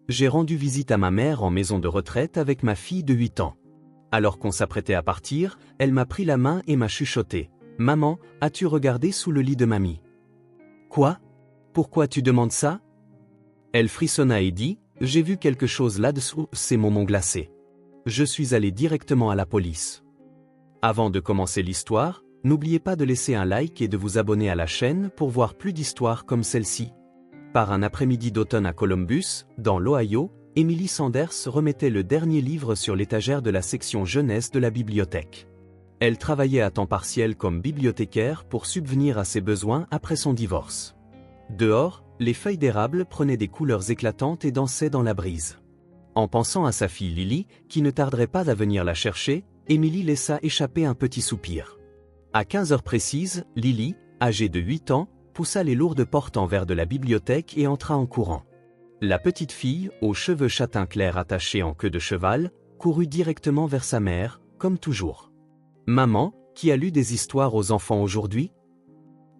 j'ai rendu visite à ma mère en maison de retraite avec ma fille de 8 ans. Alors qu'on s'apprêtait à partir, elle m'a pris la main et m'a chuchoté. « Maman, as-tu regardé sous le lit de mamie ?»« Quoi? Pourquoi tu demandes ça ?» Elle frissonna et dit « J'ai vu quelque chose là-dessous, c'est mon mont glacé. » Je suis allé directement à la police. Avant de commencer l'histoire, n'oubliez pas de laisser un like et de vous abonner à la chaîne pour voir plus d'histoires comme celle-ci. Par un après-midi d'automne à Columbus, dans l'Ohio, Emily Sanders remettait le dernier livre sur l'étagère de la section jeunesse de la bibliothèque. Elle travaillait à temps partiel comme bibliothécaire pour subvenir à ses besoins après son divorce. Dehors, les feuilles d'érable prenaient des couleurs éclatantes et dansaient dans la brise. En pensant à sa fille Lily, qui ne tarderait pas à venir la chercher, Emily laissa échapper un petit soupir. À 15 heures précises, Lily, âgée de 8 ans, poussa les lourdes portes en verre de la bibliothèque et entra en courant. La petite fille, aux cheveux châtain clair attachés en queue de cheval, courut directement vers sa mère, comme toujours. « Maman, qui a lu des histoires aux enfants aujourd'hui ?»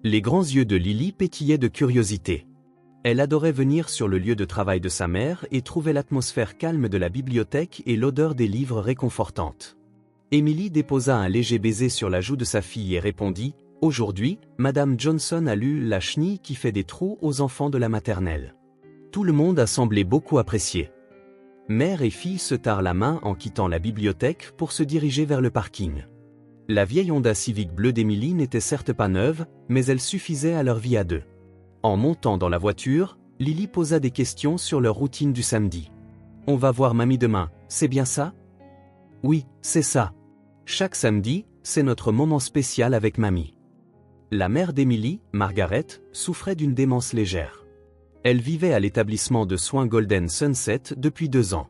Les grands yeux de Lily pétillaient de curiosité. Elle adorait venir sur le lieu de travail de sa mère et trouvait l'atmosphère calme de la bibliothèque et l'odeur des livres réconfortante. Emily déposa un léger baiser sur la joue de sa fille et répondit « Aujourd'hui, Madame Johnson a lu La chenille qui fait des trous aux enfants de la maternelle. » Tout le monde a semblé beaucoup apprécier. Mère et fille se tinrent la main en quittant la bibliothèque pour se diriger vers le parking. La vieille Honda Civic bleue d'Emily n'était certes pas neuve, mais elle suffisait à leur vie à deux. En montant dans la voiture, Lily posa des questions sur leur routine du samedi. « On va voir mamie demain, c'est bien ça ?»« Oui, c'est ça. Chaque samedi, c'est notre moment spécial avec mamie. » La mère d'Emily, Margaret, souffrait d'une démence légère. Elle vivait à l'établissement de soins Golden Sunset depuis 2 ans.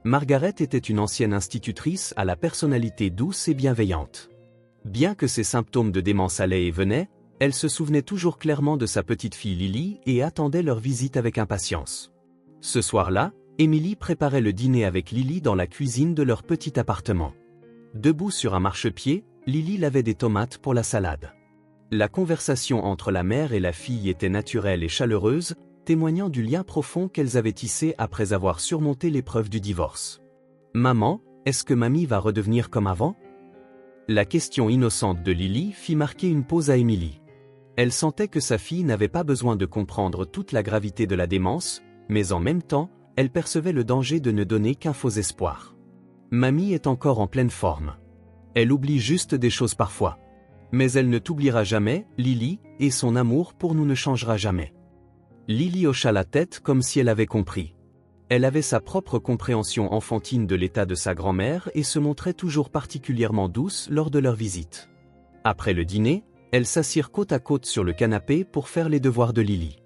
Margaret était une ancienne institutrice à la personnalité douce et bienveillante. Bien que ses symptômes de démence allaient et venaient, elle se souvenait toujours clairement de sa petite fille Lily et attendait leur visite avec impatience. Ce soir-là, Emily préparait le dîner avec Lily dans la cuisine de leur petit appartement. Debout sur un marchepied, Lily lavait des tomates pour la salade. La conversation entre la mère et la fille était naturelle et chaleureuse, témoignant du lien profond qu'elles avaient tissé après avoir surmonté l'épreuve du divorce. « Maman, est-ce que mamie va redevenir comme avant ?» La question innocente de Lily fit marquer une pause à Emily. Elle sentait que sa fille n'avait pas besoin de comprendre toute la gravité de la démence, mais en même temps, elle percevait le danger de ne donner qu'un faux espoir. Mamie est encore en pleine forme. Elle oublie juste des choses parfois. Mais elle ne t'oubliera jamais, Lily, et son amour pour nous ne changera jamais. Lily hocha la tête comme si elle avait compris. Elle avait sa propre compréhension enfantine de l'état de sa grand-mère et se montrait toujours particulièrement douce lors de leur visite. Après le dîner, elles s'assirent côte à côte sur le canapé pour faire les devoirs de Lily.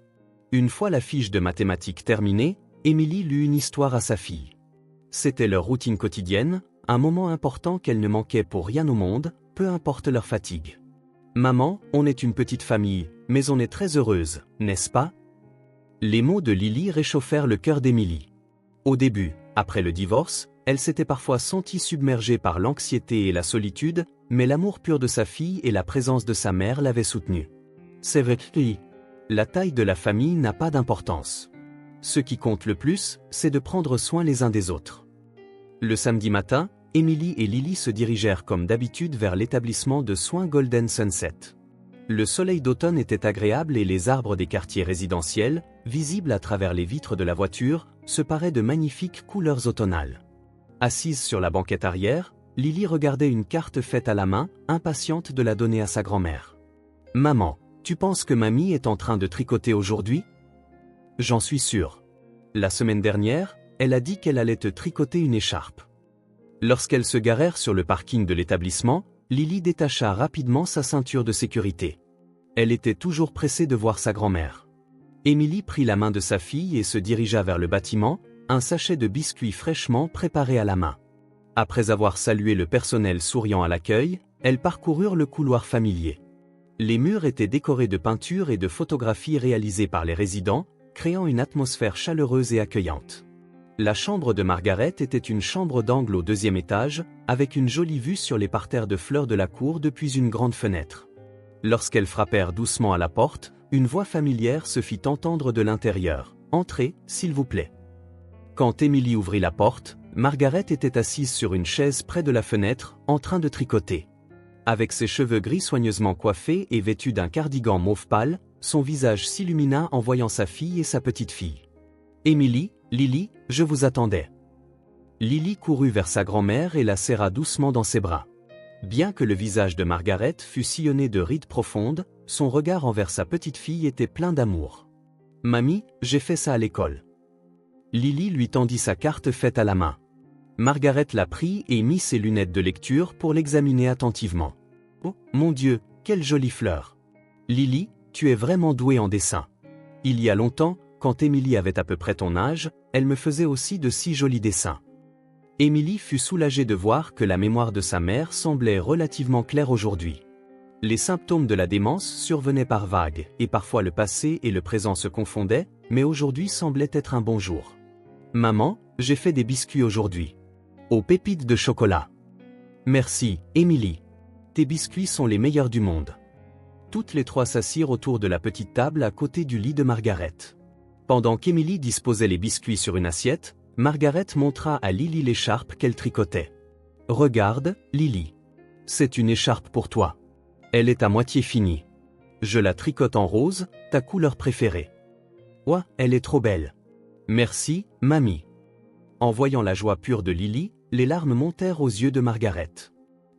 Une fois la fiche de mathématiques terminée, Emily lut une histoire à sa fille. C'était leur routine quotidienne, un moment important qu'elle ne manquait pour rien au monde, peu importe leur fatigue. « Maman, on est une petite famille, mais on est très heureuse, n'est-ce pas ?» Les mots de Lily réchauffèrent le cœur d'Emily. Au début, après le divorce, elle s'était parfois sentie submergée par l'anxiété et la solitude, mais l'amour pur de sa fille et la présence de sa mère l'avaient soutenue. C'est vrai que la taille de la famille n'a pas d'importance. Ce qui compte le plus, c'est de prendre soin les uns des autres. Le samedi matin, Emily et Lily se dirigèrent comme d'habitude vers l'établissement de soins Golden Sunset. Le soleil d'automne était agréable et les arbres des quartiers résidentiels, visibles à travers les vitres de la voiture, se paraient de magnifiques couleurs automnales. Assise sur la banquette arrière, Lily regardait une carte faite à la main, impatiente de la donner à sa grand-mère. « Maman, tu penses que mamie est en train de tricoter aujourd'hui ?»« J'en suis sûre. La semaine dernière, elle a dit qu'elle allait te tricoter une écharpe. » Lorsqu'elles se garèrent sur le parking de l'établissement, Lily détacha rapidement sa ceinture de sécurité. Elle était toujours pressée de voir sa grand-mère. Emily prit la main de sa fille et se dirigea vers le bâtiment, un sachet de biscuits fraîchement préparé à la main. Après avoir salué le personnel souriant à l'accueil, elles parcoururent le couloir familier. Les murs étaient décorés de peintures et de photographies réalisées par les résidents, créant une atmosphère chaleureuse et accueillante. La chambre de Margaret était une chambre d'angle au 2e étage, avec une jolie vue sur les parterres de fleurs de la cour depuis une grande fenêtre. Lorsqu'elles frappèrent doucement à la porte, une voix familière se fit entendre de l'intérieur. « Entrez, s'il vous plaît. » Quand Émilie ouvrit la porte, Margaret était assise sur une chaise près de la fenêtre, en train de tricoter. Avec ses cheveux gris soigneusement coiffés et vêtue d'un cardigan mauve pâle, son visage s'illumina en voyant sa fille et sa petite-fille. « Émilie, Lily, je vous attendais. » Lily courut vers sa grand-mère et la serra doucement dans ses bras. Bien que le visage de Margaret fût sillonné de rides profondes, son regard envers sa petite-fille était plein d'amour. « Mamie, j'ai fait ça à l'école. » Lily lui tendit sa carte faite à la main. Margaret la prit et mit ses lunettes de lecture pour l'examiner attentivement. « Oh, mon Dieu, quelle jolie fleur! Lily, tu es vraiment douée en dessin. Il y a longtemps, quand Émilie avait à peu près ton âge, elle me faisait aussi de si jolis dessins. » Émilie fut soulagée de voir que la mémoire de sa mère semblait relativement claire aujourd'hui. Les symptômes de la démence survenaient par vagues, et parfois le passé et le présent se confondaient, mais aujourd'hui semblait être un bon jour. « Maman, j'ai fait des biscuits aujourd'hui. Aux pépites de chocolat. » « Merci, Émilie. Tes biscuits sont les meilleurs du monde. » Toutes les trois s'assirent autour de la petite table à côté du lit de Margaret. Pendant qu'Émilie disposait les biscuits sur une assiette, Margaret montra à Lily l'écharpe qu'elle tricotait. « Regarde, Lily. C'est une écharpe pour toi. Elle est à moitié finie. Je la tricote en rose, ta couleur préférée. Ouah, elle est trop belle. Merci, mamie. » En voyant la joie pure de Lily, les larmes montèrent aux yeux de Margaret.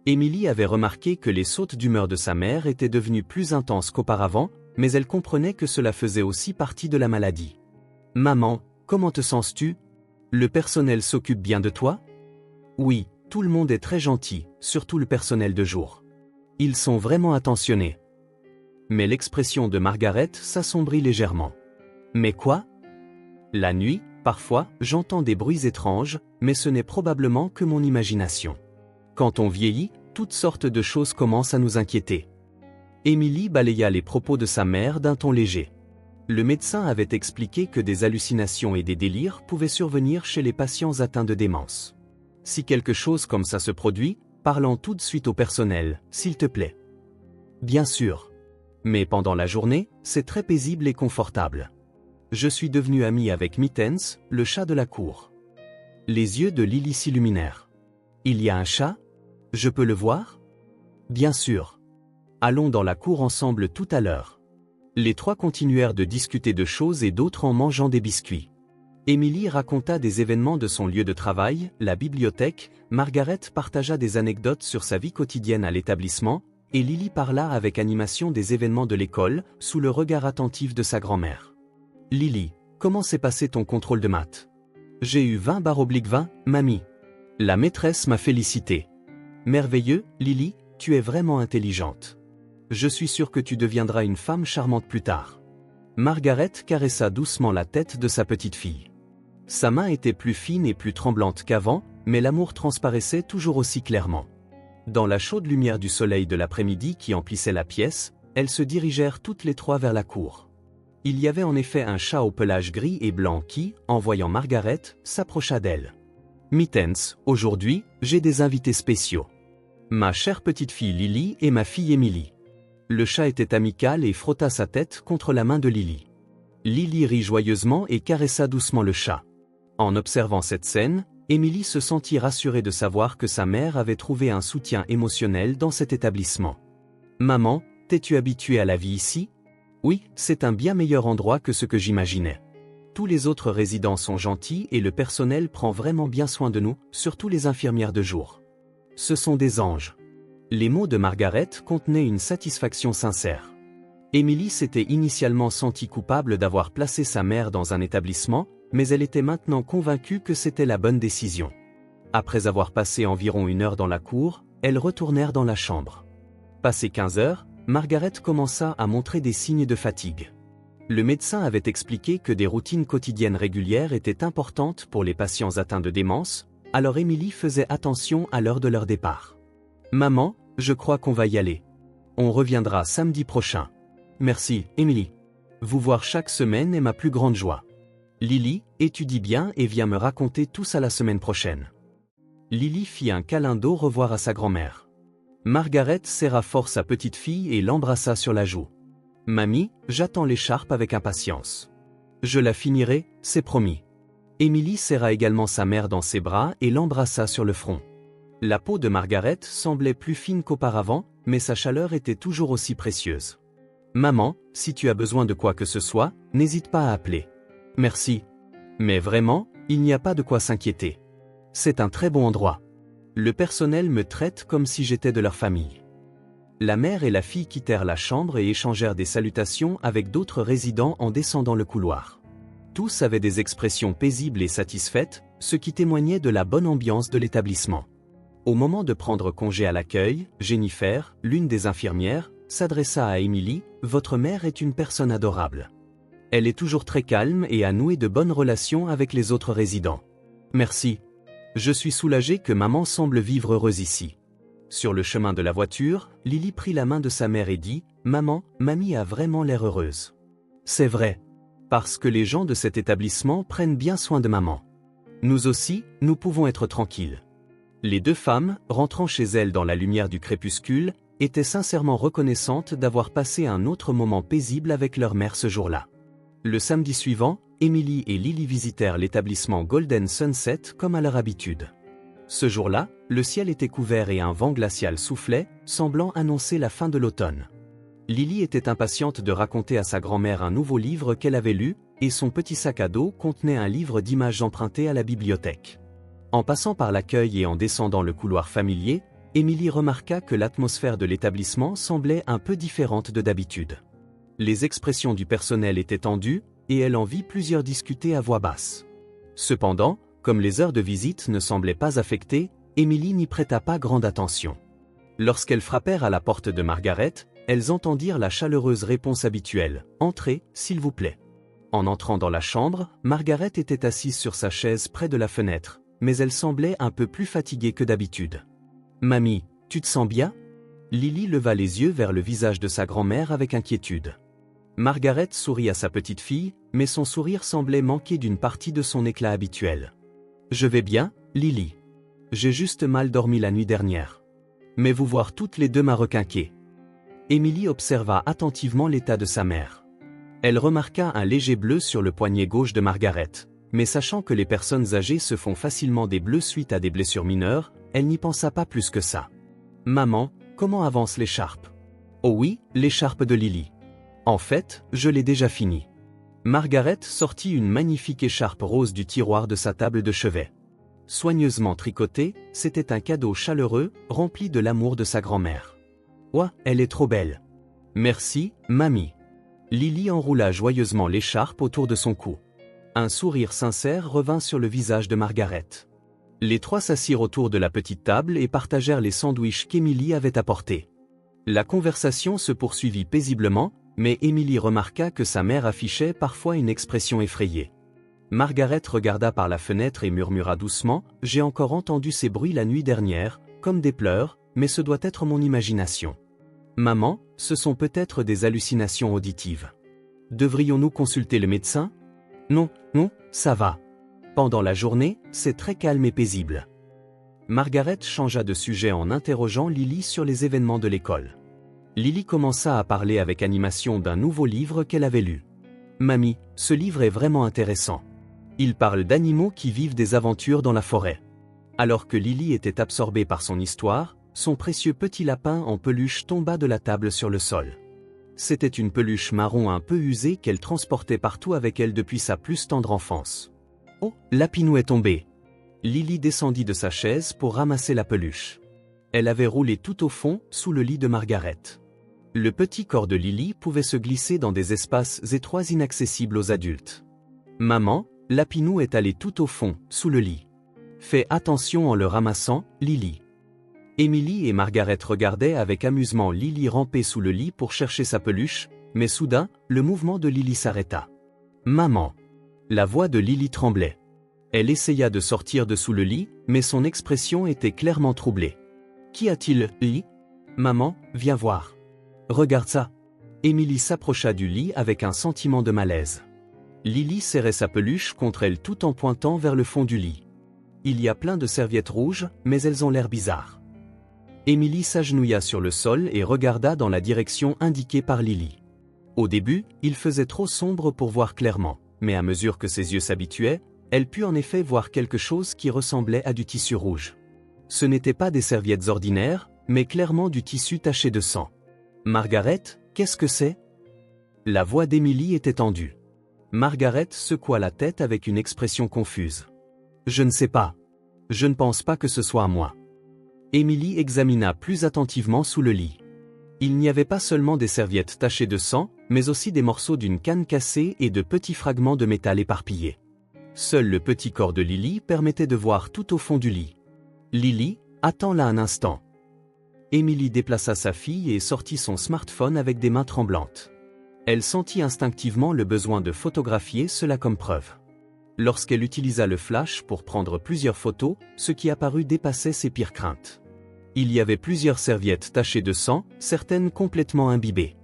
Émilie avait remarqué que les sautes d'humeur de sa mère étaient devenues plus intenses qu'auparavant, mais elle comprenait que cela faisait aussi partie de la maladie. « Maman, comment te sens-tu? Le personnel s'occupe bien de toi? » « Oui, tout le monde est très gentil, surtout le personnel de jour. Ils sont vraiment attentionnés. » Mais l'expression de Margaret s'assombrit légèrement. « Mais quoi? La nuit, parfois, j'entends des bruits étranges, mais ce n'est probablement que mon imagination. Quand on vieillit, toutes sortes de choses commencent à nous inquiéter. » Émilie balaya les propos de sa mère d'un ton léger. Le médecin avait expliqué que des hallucinations et des délires pouvaient survenir chez les patients atteints de démence. « Si quelque chose comme ça se produit, parlons tout de suite au personnel, s'il te plaît. » « Bien sûr. Mais pendant la journée, c'est très paisible et confortable. Je suis devenue amie avec Mittens, le chat de la cour. » Les yeux de Lily s'illuminèrent. « Il y a un chat? Je peux le voir? » « Bien sûr. Allons dans la cour ensemble tout à l'heure. » Les trois continuèrent de discuter de choses et d'autres en mangeant des biscuits. Émilie raconta des événements de son lieu de travail, la bibliothèque, Margaret partagea des anecdotes sur sa vie quotidienne à l'établissement, et Lily parla avec animation des événements de l'école, sous le regard attentif de sa grand-mère. « Lily, comment s'est passé ton contrôle de maths? »« J'ai eu 20/20, mamie. La maîtresse m'a félicité. »« Merveilleux, Lily, tu es vraiment intelligente. Je suis sûre que tu deviendras une femme charmante plus tard. » Margaret caressa doucement la tête de sa petite-fille. Sa main était plus fine et plus tremblante qu'avant, mais l'amour transparaissait toujours aussi clairement. Dans la chaude lumière du soleil de l'après-midi qui emplissait la pièce, elles se dirigèrent toutes les trois vers la cour. Il y avait en effet un chat au pelage gris et blanc qui, en voyant Margaret, s'approcha d'elle. « Mittens, aujourd'hui, j'ai des invités spéciaux. Ma chère petite-fille Lily et ma fille Émilie. » Le chat était amical et frotta sa tête contre la main de Lily. Lily rit joyeusement et caressa doucement le chat. En observant cette scène, Émilie se sentit rassurée de savoir que sa mère avait trouvé un soutien émotionnel dans cet établissement. « Maman, t'es-tu habituée à la vie ici? » « Oui, c'est un bien meilleur endroit que ce que j'imaginais. Tous les autres résidents sont gentils et le personnel prend vraiment bien soin de nous, surtout les infirmières de jour. Ce sont des anges. » Les mots de Margaret contenaient une satisfaction sincère. Émilie s'était initialement sentie coupable d'avoir placé sa mère dans un établissement, mais elle était maintenant convaincue que c'était la bonne décision. Après avoir passé environ 1 heure dans la cour, elles retournèrent dans la chambre. Passé 15 heures, Margaret commença à montrer des signes de fatigue. Le médecin avait expliqué que des routines quotidiennes régulières étaient importantes pour les patients atteints de démence, alors Émilie faisait attention à l'heure de leur départ. « Maman, je crois qu'on va y aller. On reviendra samedi prochain. Merci, Émilie. Vous voir chaque semaine est ma plus grande joie. Lily, étudie bien et viens me raconter tout ça la semaine prochaine. » Lily fit un câlin d'au revoir à sa grand-mère. Margaret serra fort sa petite fille et l'embrassa sur la joue. « Mamie, j'attends l'écharpe avec impatience. Je la finirai, c'est promis. » Émilie serra également sa mère dans ses bras et l'embrassa sur le front. La peau de Margaret semblait plus fine qu'auparavant, mais sa chaleur était toujours aussi précieuse. Maman, si tu as besoin de quoi que ce soit, n'hésite pas à appeler. Merci. Mais vraiment, il n'y a pas de quoi s'inquiéter. C'est un très bon endroit. Le personnel me traite comme si j'étais de leur famille. La mère et la fille quittèrent la chambre et échangèrent des salutations avec d'autres résidents en descendant le couloir. Tous avaient des expressions paisibles et satisfaites, ce qui témoignait de la bonne ambiance de l'établissement. Au moment de prendre congé à l'accueil, Jennifer, l'une des infirmières, s'adressa à Émilie, « Votre mère est une personne adorable. Elle est toujours très calme et a noué de bonnes relations avec les autres résidents. Merci. Je suis soulagée que maman semble vivre heureuse ici. » Sur le chemin de la voiture, Lily prit la main de sa mère et dit, « Maman, mamie a vraiment l'air heureuse. » C'est vrai. Parce que les gens de cet établissement prennent bien soin de maman. Nous aussi, nous pouvons être tranquilles. Les deux femmes, rentrant chez elles dans la lumière du crépuscule, étaient sincèrement reconnaissantes d'avoir passé un autre moment paisible avec leur mère ce jour-là. Le samedi suivant, Émilie et Lily visitèrent l'établissement Golden Sunset comme à leur habitude. Ce jour-là, le ciel était couvert et un vent glacial soufflait, semblant annoncer la fin de l'automne. Lily était impatiente de raconter à sa grand-mère un nouveau livre qu'elle avait lu, et son petit sac à dos contenait un livre d'images emprunté à la bibliothèque. En passant par l'accueil et en descendant le couloir familier, Émilie remarqua que l'atmosphère de l'établissement semblait un peu différente de d'habitude. Les expressions du personnel étaient tendues, et elle en vit plusieurs discuter à voix basse. Cependant, comme les heures de visite ne semblaient pas affectées, Émilie n'y prêta pas grande attention. Lorsqu'elles frappèrent à la porte de Margaret, elles entendirent la chaleureuse réponse habituelle, « Entrez, s'il vous plaît. » En entrant dans la chambre, Margaret était assise sur sa chaise près de la fenêtre, mais elle semblait un peu plus fatiguée que d'habitude. « Mamie, tu te sens bien ?» Lily leva les yeux vers le visage de sa grand-mère avec inquiétude. Margaret sourit à sa petite fille, mais son sourire semblait manquer d'une partie de son éclat habituel. « Je vais bien, Lily. J'ai juste mal dormi la nuit dernière. Mais vous voir toutes les deux m'a requinqué. » Émilie observa attentivement l'état de sa mère. Elle remarqua un léger bleu sur le poignet gauche de Margaret, mais sachant que les personnes âgées se font facilement des bleus suite à des blessures mineures, elle n'y pensa pas plus que ça. « Maman, comment avance l'écharpe ?»« Oh oui, l'écharpe de Lily. En fait, je l'ai déjà finie. » Margaret sortit une magnifique écharpe rose du tiroir de sa table de chevet. Soigneusement tricotée, c'était un cadeau chaleureux, rempli de l'amour de sa grand-mère. « Ouah, elle est trop belle. »« Merci, mamie. » Lily enroula joyeusement l'écharpe autour de son cou. Un sourire sincère revint sur le visage de Margaret. Les trois s'assirent autour de la petite table et partagèrent les sandwichs qu'Émilie avait apportés. La conversation se poursuivit paisiblement, mais Émilie remarqua que sa mère affichait parfois une expression effrayée. Margaret regarda par la fenêtre et murmura doucement, « J'ai encore entendu ces bruits la nuit dernière, comme des pleurs, mais ce doit être mon imagination. Maman, ce sont peut-être des hallucinations auditives. Devrions-nous consulter le médecin ? Non, non, ça va. Pendant la journée, c'est très calme et paisible. » Margaret changea de sujet en interrogeant Lily sur les événements de l'école. Lily commença à parler avec animation d'un nouveau livre qu'elle avait lu. « Mamie, ce livre est vraiment intéressant. Il parle d'animaux qui vivent des aventures dans la forêt. » Alors que Lily était absorbée par son histoire, son précieux petit lapin en peluche tomba de la table sur le sol. C'était une peluche marron un peu usée qu'elle transportait partout avec elle depuis sa plus tendre enfance. « Oh, Lapinou est tombé !» Lily descendit de sa chaise pour ramasser la peluche. Elle avait roulé tout au fond, sous le lit de Margaret. Le petit corps de Lily pouvait se glisser dans des espaces étroits inaccessibles aux adultes. « Maman, Lapinou est allé tout au fond, sous le lit. Fais attention en le ramassant, Lily. » Émilie et Margaret regardaient avec amusement Lily ramper sous le lit pour chercher sa peluche, mais soudain, le mouvement de Lily s'arrêta. « Maman !» La voix de Lily tremblait. Elle essaya de sortir de sous le lit, mais son expression était clairement troublée. « Qu'y a-t-il, Lily ? Maman, viens voir. Regarde ça. » Émilie s'approcha du lit avec un sentiment de malaise. Lily serrait sa peluche contre elle tout en pointant vers le fond du lit. Il y a plein de serviettes rouges, mais elles ont l'air bizarres. Émilie s'agenouilla sur le sol et regarda dans la direction indiquée par Lily. Au début, il faisait trop sombre pour voir clairement, mais à mesure que ses yeux s'habituaient, Elle put en effet voir quelque chose qui ressemblait à du tissu rouge. Ce n'étaient pas des serviettes ordinaires, mais clairement du tissu taché de sang. « Margaret, qu'est-ce que c'est ?» La voix d'Emily était tendue. Margaret secoua la tête avec une expression confuse. « Je ne sais pas. Je ne pense pas que ce soit à moi. » Emily examina plus attentivement sous le lit. Il n'y avait pas seulement des serviettes tachées de sang, mais aussi des morceaux d'une canne cassée et de petits fragments de métal éparpillés. Seul le petit corps de Lily permettait de voir tout au fond du lit. « Lily, attends-là un instant. » Emily déplaça sa fille et sortit son smartphone avec des mains tremblantes. Elle sentit instinctivement le besoin de photographier cela comme preuve. Lorsqu'elle utilisa le flash pour prendre plusieurs photos, ce qui apparut dépassait ses pires craintes. Il y avait plusieurs serviettes tachées de sang, certaines complètement imbibées.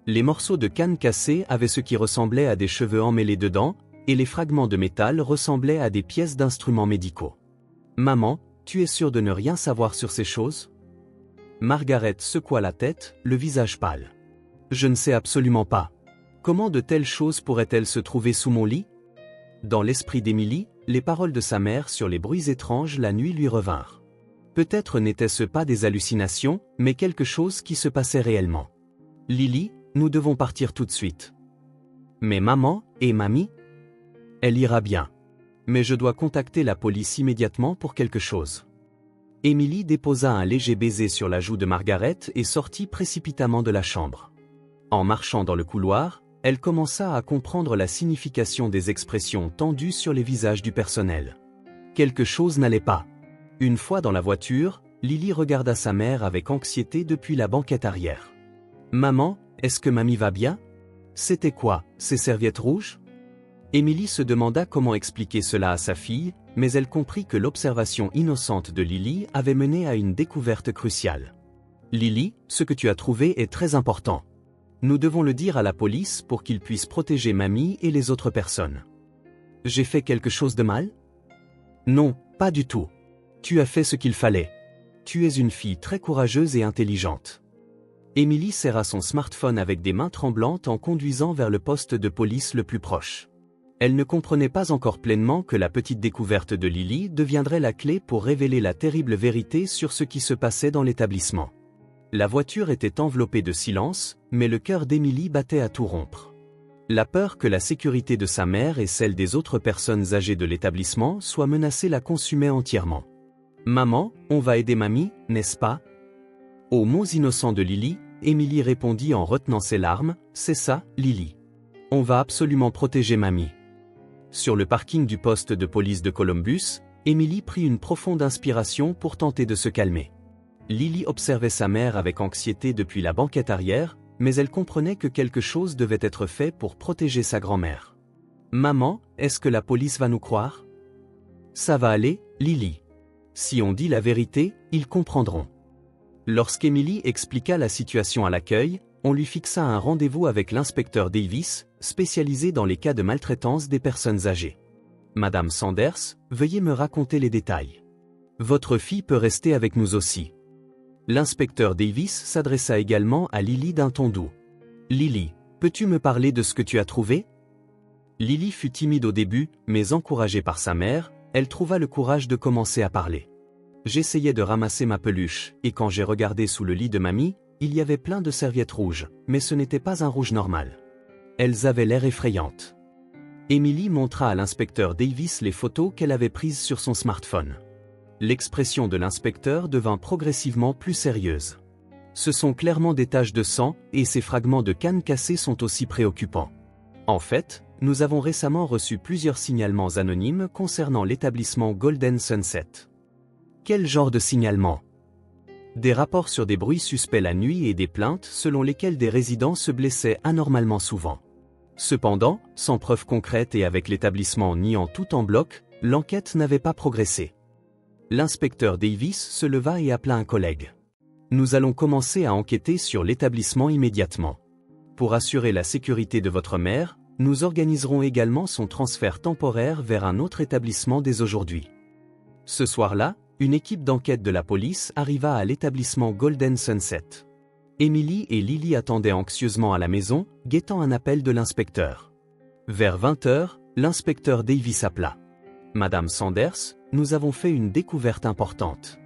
Les morceaux de canne cassée avaient ce qui ressemblait à des cheveux emmêlés dedans, et les fragments de métal ressemblaient à des pièces d'instruments médicaux. « Maman, tu es sûre de ne rien savoir sur ces choses ?» Margaret secoua la tête, le visage pâle. « Je ne sais absolument pas. Comment de telles choses pourraient-elles se trouver sous mon lit ?» Dans l'esprit d'Emily, les paroles de sa mère sur les bruits étranges la nuit lui revinrent. Peut-être n'était-ce pas des hallucinations, mais quelque chose qui se passait réellement. « Lily, nous devons partir tout de suite. »« Mais maman et mamie ?»« Elle ira bien. Mais je dois contacter la police immédiatement pour quelque chose. » Emily déposa un léger baiser sur la joue de Margaret et sortit précipitamment de la chambre. En marchant dans le couloir, elle commença à comprendre la signification des expressions tendues sur les visages du personnel. Quelque chose n'allait pas. Une fois dans la voiture, Lily regarda sa mère avec anxiété depuis la banquette arrière. « Maman, est-ce que mamie va bien ? C'était quoi, ces serviettes rouges ?» Emily se demanda comment expliquer cela à sa fille, mais elle comprit que l'observation innocente de Lily avait mené à une découverte cruciale. « Lily, ce que tu as trouvé est très important. Nous devons le dire à la police pour qu'ils puissent protéger mamie et les autres personnes. »« J'ai fait quelque chose de mal ? » ?»« Non, pas du tout. Tu as fait ce qu'il fallait. Tu es une fille très courageuse et intelligente. » Emily serra son smartphone avec des mains tremblantes en conduisant vers le poste de police le plus proche. Elle ne comprenait pas encore pleinement que la petite découverte de Lily deviendrait la clé pour révéler la terrible vérité sur ce qui se passait dans l'établissement. La voiture était enveloppée de silence, mais le cœur d'Emily battait à tout rompre. La peur que la sécurité de sa mère et celle des autres personnes âgées de l'établissement soient menacées la consumait entièrement. « Maman, on va aider mamie, n'est-ce pas ?» Aux mots innocents de Lily, Emily répondit en retenant ses larmes, « C'est ça, Lily. On va absolument protéger mamie. » Sur le parking du poste de police de Columbus, Emily prit une profonde inspiration pour tenter de se calmer. Lily observait sa mère avec anxiété depuis la banquette arrière, mais elle comprenait que quelque chose devait être fait pour protéger sa grand-mère. « Maman, est-ce que la police va nous croire ? » « Ça va aller, Lily. Si on dit la vérité, ils comprendront. » Lorsqu'Emily expliqua la situation à l'accueil, on lui fixa un rendez-vous avec l'inspecteur Davis, spécialisé dans les cas de maltraitance des personnes âgées. « Madame Sanders, veuillez me raconter les détails. Votre fille peut rester avec nous aussi. » L'inspecteur Davis s'adressa également à Lily d'un ton doux. « Lily, peux-tu me parler de ce que tu as trouvé ?» Lily fut timide au début, mais encouragée par sa mère, elle trouva le courage de commencer à parler. « J'essayais de ramasser ma peluche, et quand j'ai regardé sous le lit de mamie, il y avait plein de serviettes rouges, mais ce n'était pas un rouge normal. Elles avaient l'air effrayantes. » Emily montra à l'inspecteur Davis les photos qu'elle avait prises sur son smartphone. L'expression de l'inspecteur devint progressivement plus sérieuse. « Ce sont clairement des taches de sang, et ces fragments de canne cassée sont aussi préoccupants. En fait, nous avons récemment reçu plusieurs signalements anonymes concernant l'établissement Golden Sunset. » Quel genre de signalement ? Des rapports sur des bruits suspects la nuit et des plaintes selon lesquelles des résidents se blessaient anormalement souvent. Cependant, sans preuve concrète et avec l'établissement niant tout en bloc, l'enquête n'avait pas progressé. L'inspecteur Davis se leva et appela un collègue. « Nous allons commencer à enquêter sur l'établissement immédiatement. Pour assurer la sécurité de votre mère, nous organiserons également son transfert temporaire vers un autre établissement dès aujourd'hui. » Ce soir-là, une équipe d'enquête de la police arriva à l'établissement Golden Sunset. Emily et Lily attendaient anxieusement à la maison, guettant un appel de l'inspecteur. Vers 20 h, l'inspecteur Davis appela. Madame Sanders, nous avons fait une découverte importante.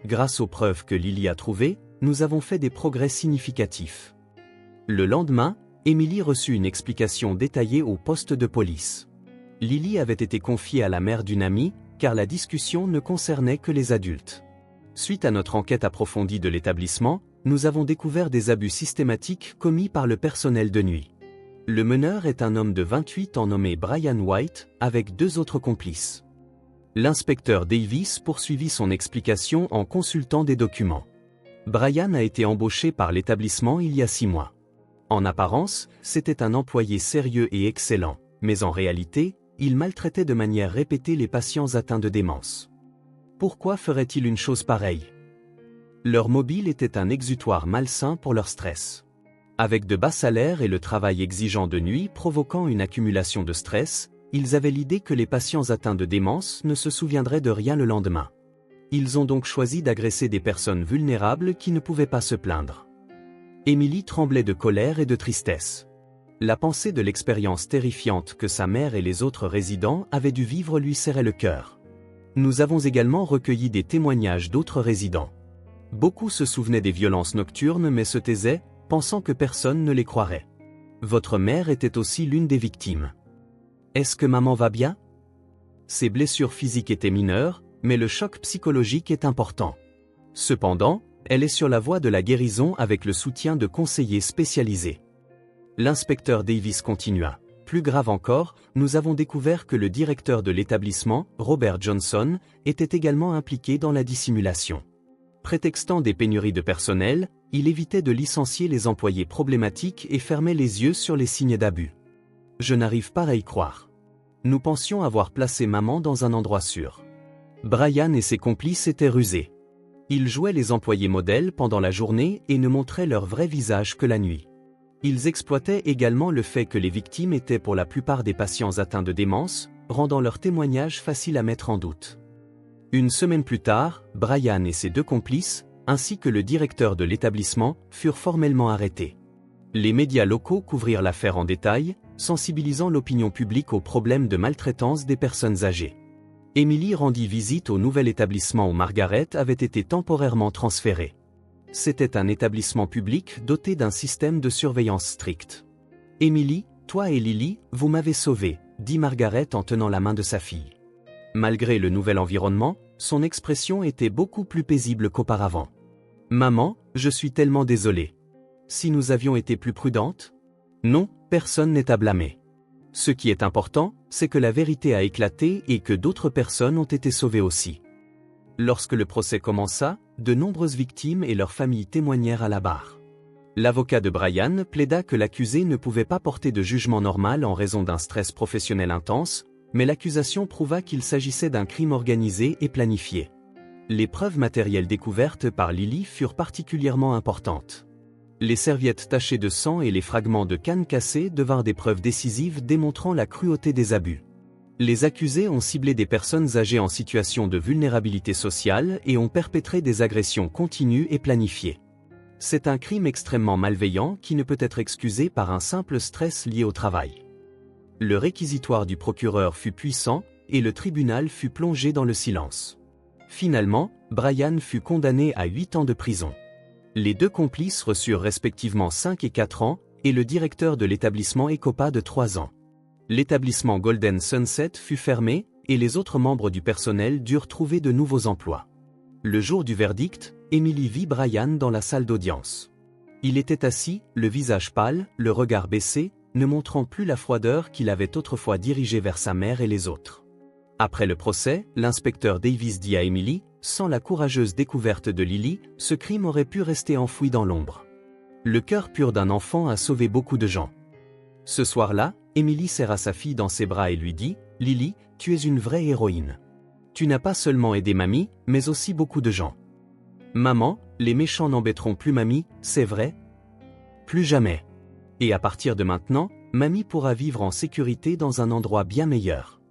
Grâce aux preuves que Lily a trouvées, nous avons fait des progrès significatifs. Le lendemain, Emily reçut une explication détaillée au poste de police. Lily avait été confiée à la mère d'une amie, car la discussion ne concernait que les adultes. Suite à notre enquête approfondie de l'établissement, nous avons découvert des abus systématiques commis par le personnel de nuit. Le meneur est un homme de 28 ans nommé Brian White, avec 2 autres complices. L'inspecteur Davis poursuivit son explication en consultant des documents. Brian a été embauché par l'établissement il y a 6 mois. En apparence, c'était un employé sérieux et excellent, mais en réalité, il maltraitait de manière répétée les patients atteints de démence. Pourquoi ferait-il une chose pareille? Leur mobile était un exutoire malsain pour leur stress. Avec de bas salaires et le travail exigeant de nuit provoquant une accumulation de stress, ils avaient l'idée que les patients atteints de démence ne se souviendraient de rien le lendemain. Ils ont donc choisi d'agresser des personnes vulnérables qui ne pouvaient pas se plaindre. Emily tremblait de colère et de tristesse. La pensée de l'expérience terrifiante que sa mère et les autres résidents avaient dû vivre lui serrait le cœur. Nous avons également recueilli des témoignages d'autres résidents. Beaucoup se souvenaient des violences nocturnes mais se taisaient, pensant que personne ne les croirait. Votre mère était aussi l'une des victimes. Est-ce que maman va bien? Ses blessures physiques étaient mineures, mais le choc psychologique est important. Cependant, elle est sur la voie de la guérison avec le soutien de conseillers spécialisés. L'inspecteur Davis continua. Plus grave encore, nous avons découvert que le directeur de l'établissement, Robert Johnson, était également impliqué dans la dissimulation. Prétextant des pénuries de personnel, il évitait de licencier les employés problématiques et fermait les yeux sur les signes d'abus. Je n'arrive pas à y croire. Nous pensions avoir placé maman dans un endroit sûr. Brian et ses complices étaient rusés. Ils jouaient les employés modèles pendant la journée et ne montraient leur vrai visage que la nuit. Ils exploitaient également le fait que les victimes étaient pour la plupart des patients atteints de démence, rendant leurs témoignages faciles à mettre en doute. Une semaine plus tard, Brian et ses 2 complices, ainsi que le directeur de l'établissement, furent formellement arrêtés. Les médias locaux couvrirent l'affaire en détail, sensibilisant l'opinion publique aux problèmes de maltraitance des personnes âgées. Emily rendit visite au nouvel établissement où Margaret avait été temporairement transférée. C'était un établissement public doté d'un système de surveillance strict. « Emily, toi et Lily, vous m'avez sauvée », dit Margaret en tenant la main de sa fille. Malgré le nouvel environnement, son expression était beaucoup plus paisible qu'auparavant. « Maman, je suis tellement désolée. Si nous avions été plus prudentes? Non, personne n'est à blâmer. Ce qui est important, c'est que la vérité a éclaté et que d'autres personnes ont été sauvées aussi. » Lorsque le procès commença, de nombreuses victimes et leurs familles témoignèrent à la barre. L'avocat de Brian plaida que l'accusé ne pouvait pas porter de jugement normal en raison d'un stress professionnel intense, mais l'accusation prouva qu'il s'agissait d'un crime organisé et planifié. Les preuves matérielles découvertes par Lily furent particulièrement importantes. Les serviettes tachées de sang et les fragments de canne cassée devinrent des preuves décisives démontrant la cruauté des abus. Les accusés ont ciblé des personnes âgées en situation de vulnérabilité sociale et ont perpétré des agressions continues et planifiées. C'est un crime extrêmement malveillant qui ne peut être excusé par un simple stress lié au travail. Le réquisitoire du procureur fut puissant et le tribunal fut plongé dans le silence. Finalement, Brian fut condamné à 8 ans de prison. Les 2 complices reçurent respectivement 5 et 4 ans, et le directeur de l'établissement écopa de 3 ans. L'établissement Golden Sunset fut fermé, et les autres membres du personnel durent trouver de nouveaux emplois. Le jour du verdict, Emily vit Brian dans la salle d'audience. Il était assis, le visage pâle, le regard baissé, ne montrant plus la froideur qu'il avait autrefois dirigée vers sa mère et les autres. Après le procès, l'inspecteur Davis dit à Emily, sans la courageuse découverte de Lily, ce crime aurait pu rester enfoui dans l'ombre. Le cœur pur d'un enfant a sauvé beaucoup de gens. Ce soir-là, Emily serra sa fille dans ses bras et lui dit, « Lily, tu es une vraie héroïne. Tu n'as pas seulement aidé mamie, mais aussi beaucoup de gens. Maman, les méchants n'embêteront plus mamie, c'est vrai? Plus jamais. Et à partir de maintenant, mamie pourra vivre en sécurité dans un endroit bien meilleur. »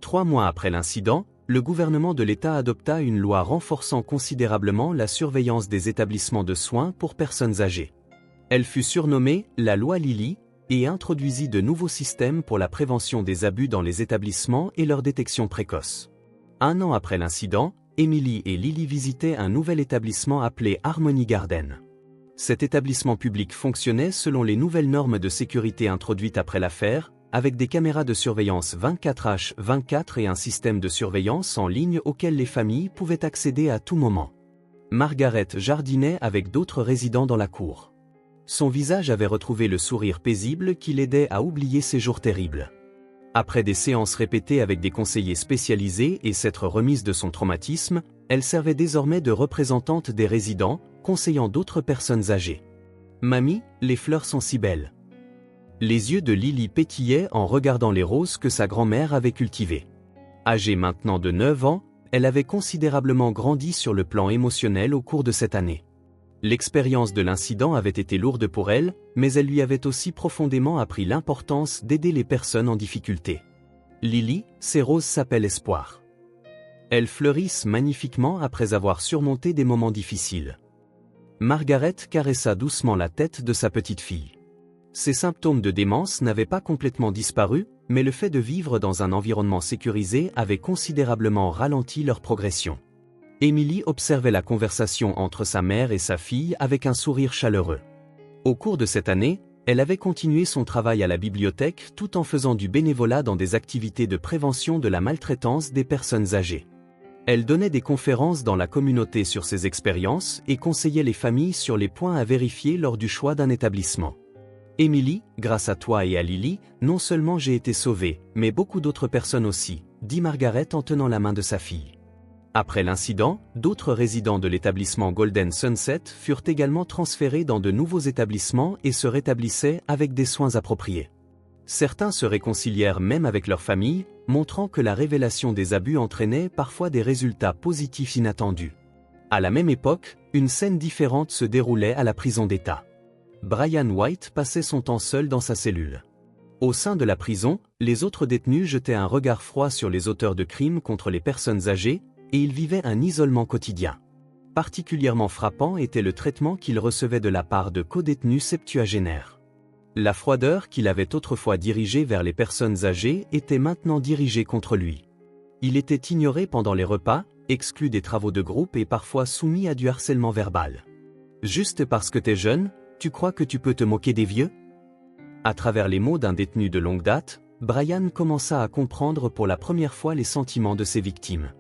3 mois après l'incident, le gouvernement de l'État adopta une loi renforçant considérablement la surveillance des établissements de soins pour personnes âgées. Elle fut surnommée la loi Lily, et introduisit de nouveaux systèmes pour la prévention des abus dans les établissements et leur détection précoce. 1 an après l'incident, Emily et Lily visitaient un nouvel établissement appelé Harmony Garden. Cet établissement public fonctionnait selon les nouvelles normes de sécurité introduites après l'affaire, avec des caméras de surveillance 24h24 et un système de surveillance en ligne auquel les familles pouvaient accéder à tout moment. Margaret jardinait avec d'autres résidents dans la cour. Son visage avait retrouvé le sourire paisible qui l'aidait à oublier ces jours terribles. Après des séances répétées avec des conseillers spécialisés et s'être remise de son traumatisme, elle servait désormais de représentante des résidents, conseillant d'autres personnes âgées. « Mamie, les fleurs sont si belles. » Les yeux de Lily pétillaient en regardant les roses que sa grand-mère avait cultivées. Âgée maintenant de 9 ans, elle avait considérablement grandi sur le plan émotionnel au cours de cette année. L'expérience de l'incident avait été lourde pour elle, mais elle lui avait aussi profondément appris l'importance d'aider les personnes en difficulté. Lily, ces roses s'appellent espoir. Elles fleurissent magnifiquement après avoir surmonté des moments difficiles. Margaret caressa doucement la tête de sa petite fille. Ses symptômes de démence n'avaient pas complètement disparu, mais le fait de vivre dans un environnement sécurisé avait considérablement ralenti leur progression. Emily observait la conversation entre sa mère et sa fille avec un sourire chaleureux. Au cours de cette année, elle avait continué son travail à la bibliothèque tout en faisant du bénévolat dans des activités de prévention de la maltraitance des personnes âgées. Elle donnait des conférences dans la communauté sur ses expériences et conseillait les familles sur les points à vérifier lors du choix d'un établissement. Emily, grâce à toi et à Lily, non seulement j'ai été sauvée, mais beaucoup d'autres personnes aussi, dit Margaret en tenant la main de sa fille. Après l'incident, d'autres résidents de l'établissement Golden Sunset furent également transférés dans de nouveaux établissements et se rétablissaient avec des soins appropriés. Certains se réconcilièrent même avec leur famille, montrant que la révélation des abus entraînait parfois des résultats positifs inattendus. À la même époque, une scène différente se déroulait à la prison d'État. Brian White passait son temps seul dans sa cellule. Au sein de la prison, les autres détenus jetaient un regard froid sur les auteurs de crimes contre les personnes âgées, et il vivait un isolement quotidien. Particulièrement frappant était le traitement qu'il recevait de la part de codétenus septuagénaires. La froideur qu'il avait autrefois dirigée vers les personnes âgées était maintenant dirigée contre lui. Il était ignoré pendant les repas, exclu des travaux de groupe et parfois soumis à du harcèlement verbal. Juste parce que t'es jeune, tu crois que tu peux te moquer des vieux? À travers les mots d'un détenu de longue date, Brian commença à comprendre pour la première fois les sentiments de ses victimes.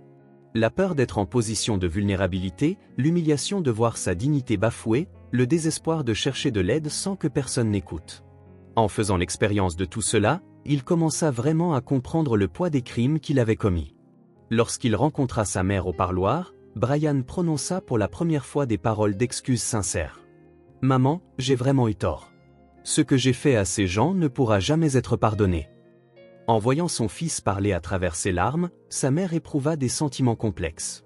La peur d'être en position de vulnérabilité, l'humiliation de voir sa dignité bafouée, le désespoir de chercher de l'aide sans que personne n'écoute. En faisant l'expérience de tout cela, il commença vraiment à comprendre le poids des crimes qu'il avait commis. Lorsqu'il rencontra sa mère au parloir, Brian prononça pour la première fois des paroles d'excuses sincères. « Maman, j'ai vraiment eu tort. Ce que j'ai fait à ces gens ne pourra jamais être pardonné. » En voyant son fils parler à travers ses larmes, sa mère éprouva des sentiments complexes.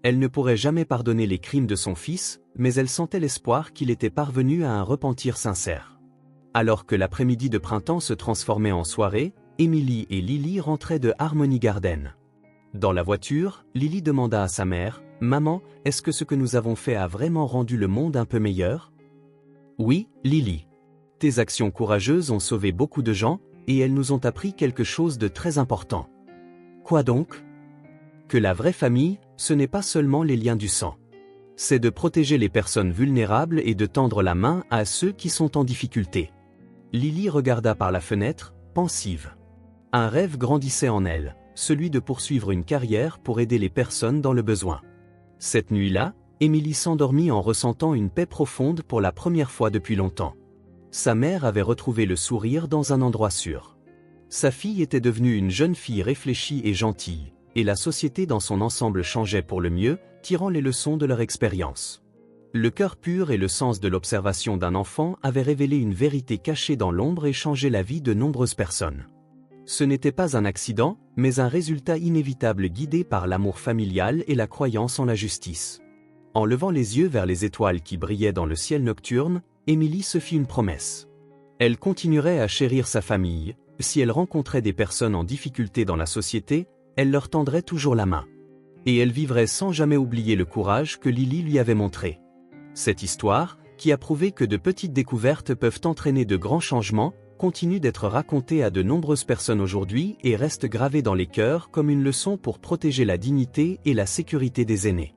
Elle ne pourrait jamais pardonner les crimes de son fils, mais elle sentait l'espoir qu'il était parvenu à un repentir sincère. Alors que l'après-midi de printemps se transformait en soirée, Emily et Lily rentraient de Harmony Garden. Dans la voiture, Lily demanda à sa mère, « Maman, est-ce que ce que nous avons fait a vraiment rendu le monde un peu meilleur ?» « Oui, Lily. Tes actions courageuses ont sauvé beaucoup de gens, et elles nous ont appris quelque chose de très important. » « Quoi donc ? » Que la vraie famille, ce n'est pas seulement les liens du sang. C'est de protéger les personnes vulnérables et de tendre la main à ceux qui sont en difficulté. Lily regarda par la fenêtre, pensive. Un rêve grandissait en elle, celui de poursuivre une carrière pour aider les personnes dans le besoin. Cette nuit-là, Emily s'endormit en ressentant une paix profonde pour la première fois depuis longtemps. Sa mère avait retrouvé le sourire dans un endroit sûr. Sa fille était devenue une jeune fille réfléchie et gentille, et la société dans son ensemble changeait pour le mieux, tirant les leçons de leur expérience. Le cœur pur et le sens de l'observation d'un enfant avaient révélé une vérité cachée dans l'ombre et changé la vie de nombreuses personnes. Ce n'était pas un accident, mais un résultat inévitable guidé par l'amour familial et la croyance en la justice. En levant les yeux vers les étoiles qui brillaient dans le ciel nocturne, Emily se fit une promesse. Elle continuerait à chérir sa famille. Si elle rencontrait des personnes en difficulté dans la société, elle leur tendrait toujours la main. Et elle vivrait sans jamais oublier le courage que Lily lui avait montré. Cette histoire, qui a prouvé que de petites découvertes peuvent entraîner de grands changements, continue d'être racontée à de nombreuses personnes aujourd'hui et reste gravée dans les cœurs comme une leçon pour protéger la dignité et la sécurité des aînés.